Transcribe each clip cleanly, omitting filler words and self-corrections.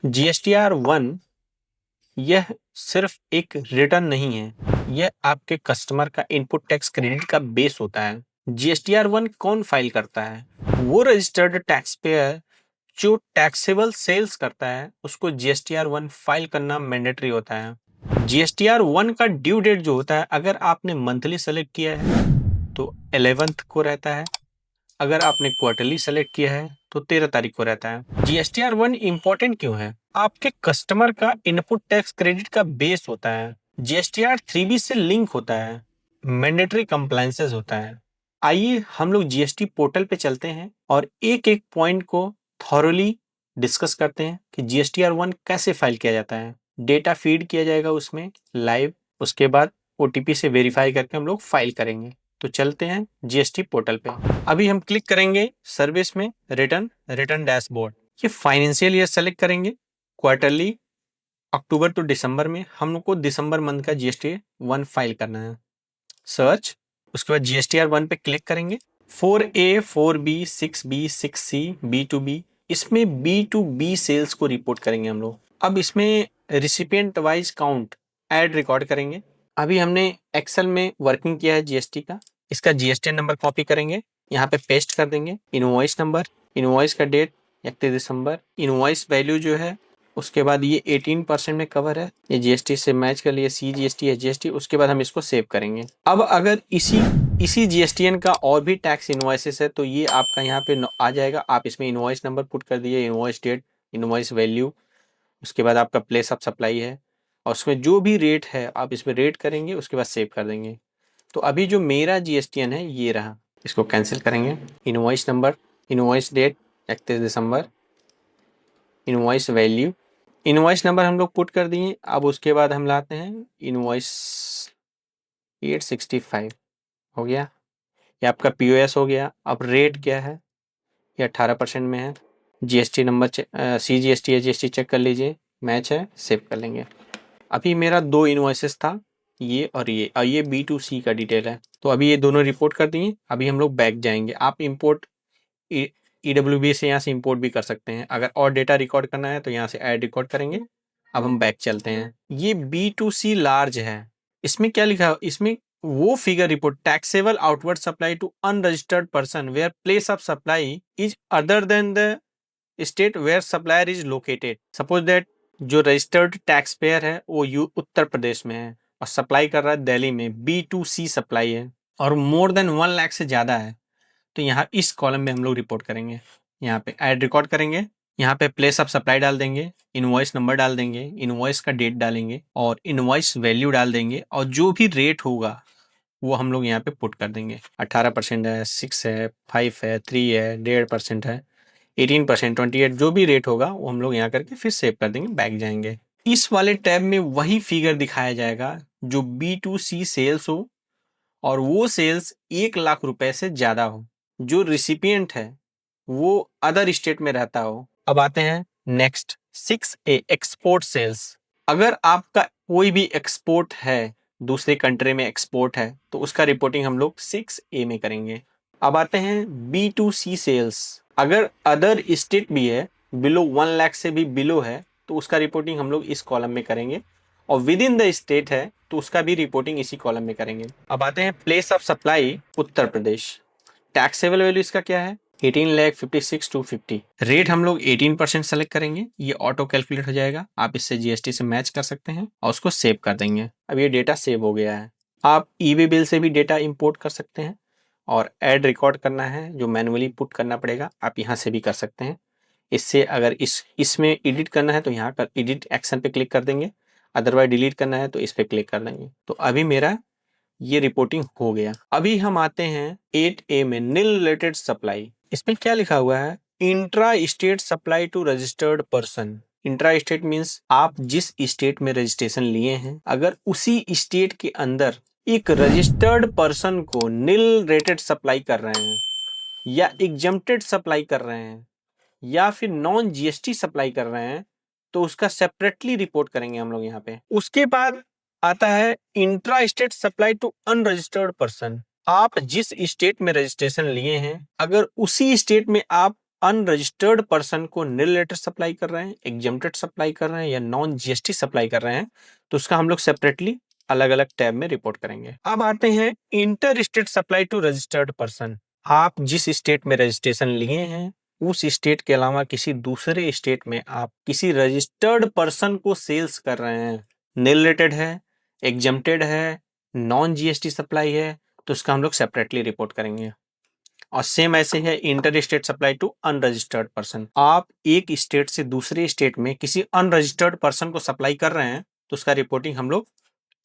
GSTR 1 यह सिर्फ एक रिटर्न नहीं है, यह आपके कस्टमर का इनपुट टैक्स क्रेडिट का बेस होता है। GSTR 1 कौन फाइल करता है? वो रजिस्टर्ड टैक्स पेयर जो टैक्सेबल सेल्स करता है, उसको GSTR 1 फाइल करना मैंडेटरी होता है। GSTR 1 का ड्यू डेट जो होता है, अगर आपने मंथली सेलेक्ट किया है तो 11th को रहता है, अगर आपने क्वार्टरली सेलेक्ट किया है तो 13 तारीख को रहता है। GSTR 1 इंपॉर्टेंट क्यों है? आपके कस्टमर का इनपुट टैक्स क्रेडिट का बेस होता है, GSTR 3B से लिंक होता है, मैंडेटरी कंप्लायंसेस होता है। आइए हम लोग जीएसटी पोर्टल पे चलते हैं और एक एक पॉइंट को थॉरली डिस्कस करते हैं कि GSTR 1 कैसे फाइल किया जाता है। डेटा फीड किया जाएगा उसमें लाइव, उसके बाद OTP से वेरीफाई करके हम लोग फाइल करेंगे। तो चलते हैं जीएसटी पोर्टल पे। अभी हम क्लिक करेंगे सर्विस में रिटर्न डैशबोर्ड। ये फाइनेंशियल ईयर सेलेक्ट करेंगे, क्वार्टरली अक्टूबर टू दिसंबर में हम लोग को दिसंबर मंथ का GST1 फाइल करना है। सर्च, उसके बाद GSTR 1 पे क्लिक करेंगे। 4A 4B 6B 6C B2B, इसमें B2B सेल्स को रिपोर्ट करेंगे हम लोग। अब इसमें recipient wise count add record करेंगे। अभी हमने एक्सेल में वर्किंग किया है जीएसटी का, इसका GST नंबर कॉपी करेंगे, यहाँ पे पेस्ट कर देंगे। इनवॉइस नंबर, इनवॉइस का डेट 31 दिसंबर, इनवॉइस वैल्यू जो है, उसके बाद ये 18% में कवर है, ये जीएसटी से मैच कर लिए, CGST है GST। उसके बाद हम इसको सेव करेंगे। अब अगर इसी GSTN का और भी टैक्स इनवॉइसेस है तो ये आपका यहाँ पे आ जाएगा। आप इसमें इनवॉइस नंबर पुट कर दिए, इनवॉइस डेट, इनवॉइस वैल्यू, उसके बाद आपका प्लेस ऑफ सप्लाई है और उसमें जो भी रेट है आप इसमें रेट करेंगे, उसके बाद सेव कर देंगे। तो अभी जो मेरा GSTN है ये रहा, इसको कैंसिल करेंगे। इनवॉइस नंबर, इनवॉइस डेट 31 दिसंबर, इनवॉइस वैल्यू, इनवॉइस नंबर हम लोग पुट कर दिए। अब उसके बाद हम लाते हैं इनवॉइस 865, हो गया, ये आपका POS हो गया। अब रेट क्या है, ये 18% में है। GST नंबर CGST है GST चेक कर लीजिए, मैच है, सेव कर लेंगे। अभी मेरा 2 इनवॉइसेस था, ये और ये B2C का डिटेल है। तो अभी ये दोनों रिपोर्ट कर दिए। अभी हम लोग बैक जाएंगे। आप इंपोर्ट EWB से यहाँ से इंपोर्ट भी कर सकते हैं। अगर और डेटा रिकॉर्ड करना है तो यहाँ से ऐड रिकॉर्ड करेंगे। अब हम बैक चलते हैं। ये B2C लार्ज है, इसमें क्या लिखा है, इसमें वो figure report taxable outward supply to unregistered person where place of supply is other than the state where supplier is located. Suppose that जो रजिस्टर्ड टैक्स पेयर है वो उत्तर प्रदेश में है और सप्लाई कर रहा है दिल्ली में, B2C सप्लाई है और मोर देन 1 लाख से ज़्यादा है, तो यहाँ इस कॉलम में हम लोग रिपोर्ट करेंगे। यहाँ पे ऐड रिकॉर्ड करेंगे, यहाँ पे प्लेस ऑफ सप्लाई डाल देंगे, इनवॉइस नंबर डाल देंगे, इनवॉइस का डेट डालेंगे और इनवॉइस वैल्यू डाल देंगे और जो भी रेट होगा वो हम लोग यहाँ पे पुट कर देंगे। 18% है, 6 है, 5 है, 3 है, 1.5% है, 18%, 28, जो भी रेट होगा वो हम लोग यहाँ करके फिर सेव कर देंगे, बैक जाएंगे। इस वाले टैब में वही फिगर दिखाया जाएगा जो B2C सेल्स हो और वो सेल्स 1 लाख रुपए से ज्यादा हो, जो रिसिपिएंट है वो अदर स्टेट में रहता हो। अब आते हैं नेक्स्ट 6A एक्सपोर्ट सेल्स। अगर आपका कोई भी एक्सपोर्ट है, दूसरे कंट्री में एक्सपोर्ट है, तो उसका रिपोर्टिंग हम लोग 6A में करेंगे। अब आते हैं B2C सेल्स। अगर अदर स्टेट भी है, बिलो 1 लाख से भी बिलो है, तो उसका रिपोर्टिंग हम लोग इस कॉलम में करेंगे और विद इन द स्टेट है तो उसका भी रिपोर्टिंग इसी कॉलम में करेंगे। अब आते हैं place of supply Uttar Pradesh. Taxable value इसका क्या है, 18,56,250। रेट हम लोग 18% सेलेक्ट करेंगे, ये ऑटो कैलकुलेट हो जाएगा। आप इससे GST से मैच कर सकते हैं और उसको सेव कर देंगे। अब ये डेटा सेव हो गया है। आप ईबे बिल से भी डेटा इंपोर्ट कर सकते हैं और ऐड रिकॉर्ड करना है जो मैनुअली पुट करना पड़ेगा, आप यहाँ से भी कर सकते हैं। इससे अगर इसमें एडिट करना है तो यहाँ पर एडिट एक्शन पे क्लिक कर देंगे, अदरवाइज डिलीट करना है तो इस पे क्लिक कर देंगे। तो अभी मेरा ये रिपोर्टिंग हो गया। अभी हम आते हैं 8A में नील रिलेटेड सप्लाई। इसमें क्या लिखा हुआ है, intra state supply to registered person. Intra state means आप जिस स्टेट में रजिस्ट्रेशन लिए हैं, अगर उसी स्टेट के अंदर एक रजिस्टर्ड पर्सन को नील रेटेड सप्लाई कर रहे हैं या एग्जम्प्टेड सप्लाई कर रहे हैं या फिर नॉन GST सप्लाई कर रहे हैं, तो उसका सेपरेटली रिपोर्ट करेंगे हम लोग यहाँ पे। उसके बाद आता है intra state supply to unregistered person. आप जिस स्टेट में रजिस्ट्रेशन लिए हैं, अगर उसी स्टेट में आप अनरजिस्टर्ड पर्सन को निल लेटर सप्लाई कर रहे हैं, एग्जेम्प्टेड सप्लाई कर रहे हैं या नॉन जीएसटी सप्लाई कर रहे हैं, तो उसका हम लोग सेपरेटली अलग अलग टैब में रिपोर्ट करेंगे। अब आते हैं inter state supply to registered person. आप जिस स्टेट में रजिस्ट्रेशन लिए हैं उस स्टेट के अलावा किसी दूसरे स्टेट में आप किसी रजिस्टर्ड पर्सन को सेल्स कर रहे हैं, निल रेटेड है, एग्जेम्प्टेड है, नॉन जीएसटी सप्लाई है, तो उसका हम लोग सेपरेटली रिपोर्ट करेंगे। और सेम ऐसे है inter state supply to unregistered person. आप एक स्टेट से दूसरे स्टेट में किसी अनरजिस्टर्ड पर्सन को सप्लाई कर रहे हैं तो उसका रिपोर्टिंग हम लोग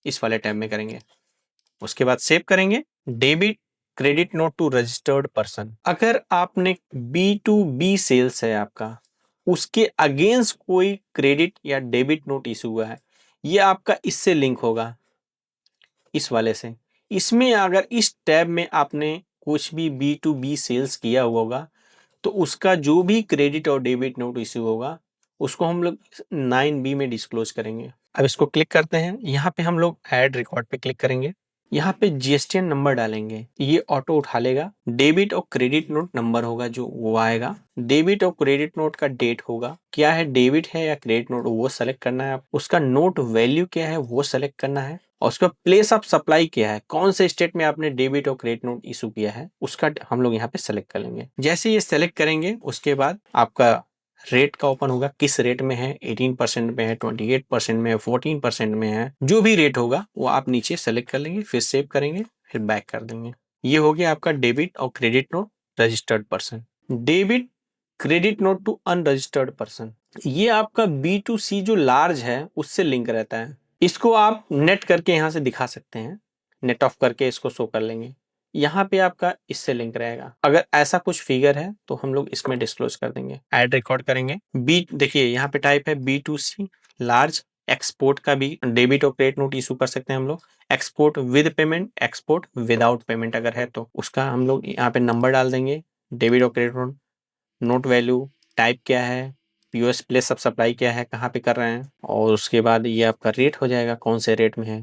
इस वाले टैब में करेंगे। उसके बाद सेव करेंगे। Debit credit note to registered person. अगर आपने B2B सेल्स है आपका, उसके अगेंस्ट कोई क्रेडिट या डेबिट नोट इशू हुआ है, ये आपका इससे लिंक होगा, इस वाले से। इसमें अगर इस टैब में आपने कुछ भी B2B सेल्स किया हुआ होगा तो उसका जो भी क्रेडिट और डेबिट नोट इशू होगा उसको हम लोग 9B में डिस्क्लोज करेंगे। अब इसको क्लिक करते हैं, यहाँ पे हम लोग ऐड रिकॉर्ड पे क्लिक करेंगे, यहाँ पे जीएसटीएन नंबर डालेंगे, ये ऑटो उठा लेगा। डेबिट और क्रेडिट नोट नंबर होगा जो वो आएगा, डेबिट और क्रेडिट नोट का डेट होगा, क्या है डेबिट है या क्रेडिट नोट वो सेलेक्ट करना है, उसका नोट वैल्यू क्या है वो सेलेक्ट करना है, और उसका प्लेस ऑफ सप्लाई क्या है, कौन से स्टेट में आपने डेबिट और क्रेडिट नोट इशू किया है उसका हम लोग यहाँ पे सेलेक्ट कर लेंगे। जैसे ये सेलेक्ट करेंगे उसके बाद आपका रेट का ओपन होगा, किस रेट में है, 18% में है, 28% में है, 14% में है, जो भी रेट होगा वो आप नीचे सेलेक्ट कर लेंगे, फिर सेव करेंगे, फिर बैक कर देंगे। ये हो गया आपका डेबिट और credit note registered person. Debit credit note to unregistered person, ये आपका B2C जो लार्ज है उससे लिंक रहता है। इसको आप नेट करके यहाँ से दिखा सकते हैं, नेट ऑफ करके इसको शो कर लेंगे, यहाँ पे आपका इससे लिंक रहेगा। अगर ऐसा कुछ फिगर है तो हम लोग इसमें डिस्क्लोज कर देंगे, ऐड रिकॉर्ड करेंगे। देखिए यहाँ पे टाइप है B2C लार्ज। एक्सपोर्ट का भी डेबिट और क्रेडिट नोट इशू कर सकते हैं हम लोग, export with payment, export without payment अगर है तो उसका हम लोग यहाँ पे नंबर डाल देंगे, डेबिट और credit note, note value, type क्या है, पीओएस प्लेस ऑफ सप्लाई क्या है, कहाँ पे कर रहे हैं, और उसके बाद ये आपका रेट हो जाएगा कौन से रेट में है।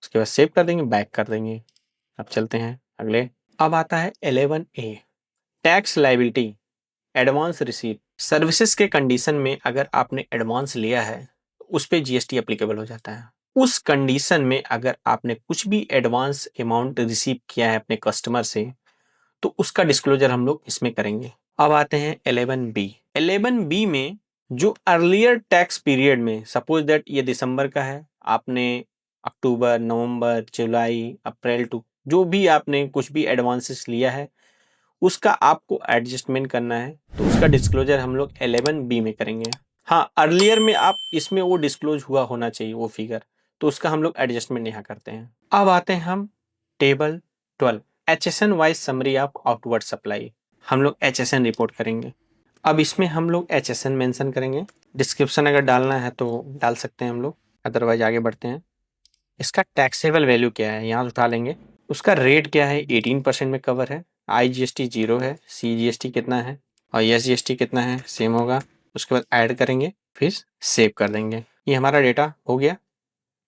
उसके बाद सेव कर देंगे, बैक कर देंगे। अब चलते हैं अगले। अब आता है 11A tax liability advance receipt. Services के कंडीशन में अगर आपने एडवांस लिया है तो उस पे जीएसटी एप्लीकेबल हो जाता है। उस कंडीशन में अगर आपने कुछ भी एडवांस अमाउंट रिसीव किया है अपने कस्टमर से तो उसका डिस्क्लोजर हम लोग इसमें करेंगे। अब आते हैं 11B। 11B में जो अर्लियर टैक्स पीरियड में, सपोज दैट ये दिसंबर का है, आपने अक्टूबर, नवंबर, जुलाई, अप्रैल टू जो भी आपने कुछ भी एडवांसेस लिया है उसका आपको एडजस्टमेंट करना है, तो उसका डिस्क्लोजर हम लोग 11B में करेंगे। हाँ, अर्लियर में आप इसमें वो डिस्क्लोज हुआ होना चाहिए वो फिगर, तो उसका हम लोग एडजस्टमेंट यहाँ करते हैं। अब आते हैं हम table 12 HSN wise summary of outward supply. हम लोग HSN रिपोर्ट करेंगे। अब इसमें हम लोग HSN मेंशन करेंगे, डिस्क्रिप्शन अगर डालना है तो डाल सकते हैं हम लोग, अदरवाइज आगे बढ़ते हैं। इसका टैक्सेबल वैल्यू क्या है यहाँ उठा लेंगे, उसका रेट क्या है, 18% में कवर है, IGST 0 है, CGST कितना है और SGST कितना है सेम होगा। उसके बाद ऐड करेंगे, फिर सेव कर देंगे। ये हमारा डेटा हो गया।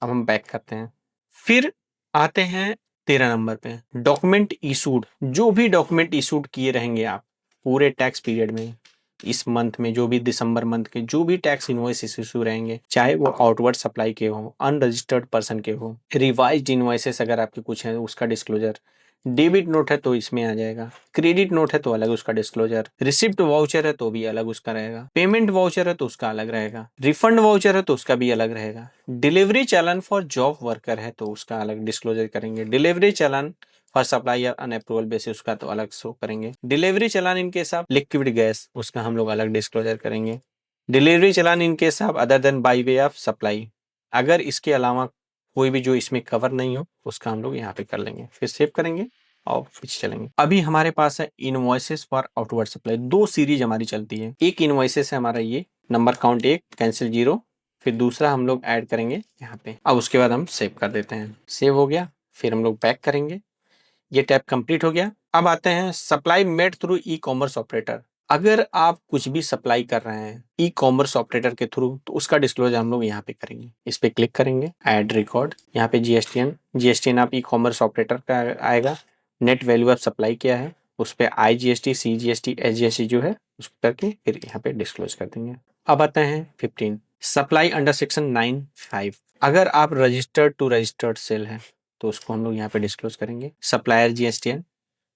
अब हम बैक करते हैं, फिर आते हैं 13 नंबर पे, डॉक्यूमेंट इशूड। जो भी डॉक्यूमेंट इशूड किए रहेंगे आप पूरे टैक्स पीरियड में, इस मंथ में जो भी दिसंबर मंथ के जो भी टैक्स इनवॉइस इशू रहेंगे, चाहे वो आउटवर्ड सप्लाई के हो, अनरजिस्टर्ड पर्सन के हो, रिवाइज्ड इनवॉइसेस अगर आपके कुछ है उसका डिस्क्लोजर, डेबिट नोट है तो इसमें आ जाएगा, क्रेडिट नोट है तो अलग उसका डिस्क्लोजर, रिसिप्ट वाउचर है तो भी अलग उसका रहेगा, पेमेंट वाउचर है तो उसका अलग रहेगा, रिफंड वाउचर है तो उसका भी अलग रहेगा, delivery challan for job worker है तो उसका अलग डिस्क्लोजर करेंगे, delivery challan for supply on approval basis उसका तो अलग शो करेंगे, delivery challan in case of liquid gas उसका हम लोग अलग डिस्क्लोजर करेंगे, delivery challan in case of other than by way of supply, अगर इसके अलावा कोई भी जो इसमें कवर नहीं हो उसका हम लोग यहाँ पे कर लेंगे, फिर सेव करेंगे और पीछे चलेंगे। अभी हमारे पास है इनवॉइसेस फॉर आउटवर्ड सप्लाई, दो सीरीज हमारी चलती है। एक इनवॉइसेस है हमारा ये नंबर काउंट 1 कैंसिल 0, फिर दूसरा हम लोग ऐड करेंगे यहाँ पे। अब उसके बाद हम सेव कर देते हैं, सेव हो गया, फिर हम लोग बैक करेंगे, ये टैब कंप्लीट हो गया। अब आते हैं supply made through e commerce operator. अगर आप कुछ भी सप्लाई कर रहे हैं ई कॉमर्स ऑपरेटर के थ्रू तो उसका डिस्क्लोजर हम लोग यहाँ पे करेंगे। इस पे क्लिक करेंगे, ऐड रिकॉर्ड, यहाँ पे जीएसटीएन आप ई कॉमर्स ऑपरेटर का आएगा, नेट वैल्यू ऑफ सप्लाई क्या है, उस पर IGST, CGST, SGST जो है उसको करके फिर यहाँ पे डिस्क्लोज कर देंगे। अब आते हैं 15 सप्लाई अंडर सेक्शन 9(5). अगर आप रजिस्टर्ड टू रजिस्टर्ड सेल है तो उसको हम लोग यहाँ पे डिस्क्लोज करेंगे। सप्लायर GSTN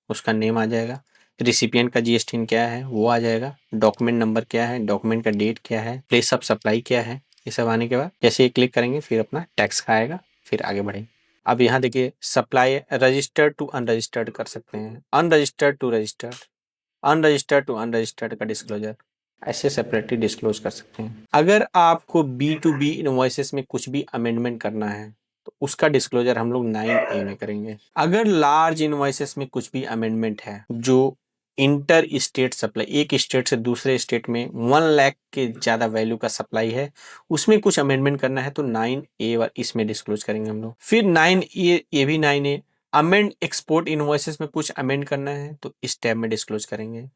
उसका नेम आ जाएगा, रिसिपिएंट का GSTN क्या है वो आ जाएगा, डॉक्यूमेंट नंबर क्या है, डॉक्यूमेंट का डेट क्या है, प्लेस ऑफ सप्लाई क्या है, ये सब आने के बाद जैसे ही क्लिक करेंगे फिर अपना टैक्स का आएगा, फिर आगे बढ़ेंगे। अब यहाँ देखिए सप्लाई रजिस्टर्ड टू अनरजिस्टर्ड कर सकते हैं, unregistered to registered, unregistered to unregistered का डिस्क्लोजर ऐसे सेपरेटली डिस्क्लोज कर सकते हैं। अगर आपको B2B इनवॉइसेस में कुछ भी अमेंडमेंट करना है तो उसका डिस्क्लोजर हम लोग 9A में करेंगे। अगर लार्ज इनवॉइसेस में कुछ भी अमेंडमेंट है जो इंटर स्टेट सप्लाई, एक स्टेट से दूसरे स्टेट में 1 लाख के ज़्यादा वैल्यू का सप्लाई है, उसमें कुछ अमेंडमेंट करना है तो 9A इसमें डिस्क्लोज करेंगे हम लोग। फिर 9A, ये भी 9A। अमेंड एक्सपोर्ट इनवॉइसेस में कुछ अमेंड करना है तो इस टैब में डिस्क्लोज करेंगे।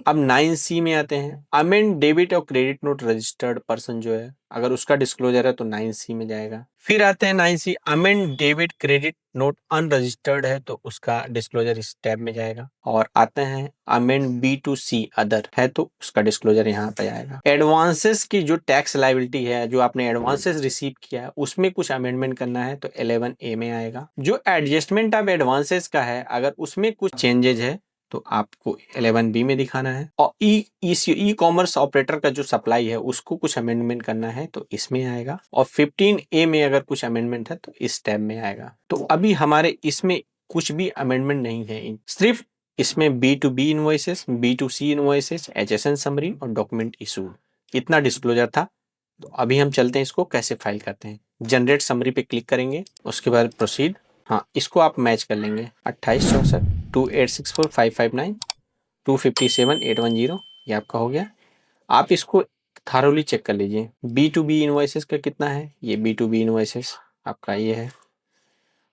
अब 9C में आते हैं, अमेंड डेबिट और क्रेडिट नोट रजिस्टर्ड पर्सन जो है अगर उसका डिस्क्लोजर है तो 9C में जाएगा। फिर आते हैं 9C, amend debit credit note unregistered है तो उसका डिस्क्लोजर इस टैब में जाएगा। और आते हैं अमेंड B2C अदर है तो उसका डिस्क्लोजर यहाँ पे आएगा। एडवांसेस की जो टैक्स लायबिलिटी है, जो आपने एडवांसेस रिसीव किया है उसमें कुछ अमेंडमेंट करना है तो 11A में आएगा। जो एडजस्टमेंट ऑफ एडवांसेस का है अगर उसमें कुछ चेंजेज है तो आपको 11B में दिखाना है। और ई कॉमर्स ऑपरेटर का जो सप्लाई है उसको कुछ अमेंडमेंट करना है तो इसमें आएगा। और 15A में अगर कुछ अमेंडमेंट है तो इस टैब में आएगा। तो अभी हमारे इसमें कुछ भी अमेंडमेंट नहीं है, सिर्फ इसमें B2B invoices, B2C invoices, HSN summary और डॉक्यूमेंट इशू, इतना डिस्क्लोजर था। तो अभी हम चलते हैं इसको कैसे फाइल करते हैं। जनरेट समरी पे क्लिक करेंगे, उसके बाद प्रोसीड। हाँ, इसको आप मैच कर लेंगे 2864 2864 559 257 810, ये आपका हो गया। आप इसको थारोली चेक कर लीजिए। B2B इनवॉइसेस का कितना है, ये B2B इनवॉइसेस आपका ये है।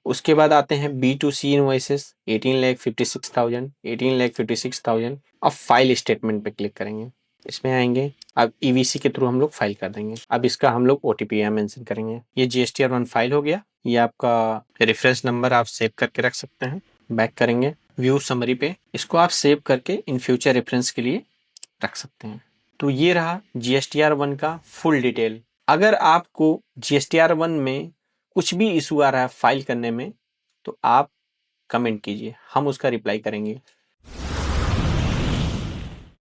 उसके बाद आते हैं B2C इनवॉइसेस 18,56,000 18,56,000। अब फाइल स्टेटमेंट पे क्लिक करेंगे, इसमें आएंगे। अब EVC के थ्रू हम लोग फाइल कर देंगे। अब इसका हम लोग OTP यहाँ मेंशन करेंगे। ये GSTR1 फाइल हो गया। ये आपका रेफरेंस नंबर आप सेव करके रख सकते हैं। बैक करेंगे व्यू समरी पे, इसको आप सेव करके इन फ्यूचर रेफरेंस के लिए रख सकते हैं। तो ये रहा GSTR1 का फुल डिटेल। अगर आपको GSTR1 में कुछ भी इशू आ रहा है फाइल करने में तो आप कमेंट कीजिए, हम उसका रिप्लाई करेंगे।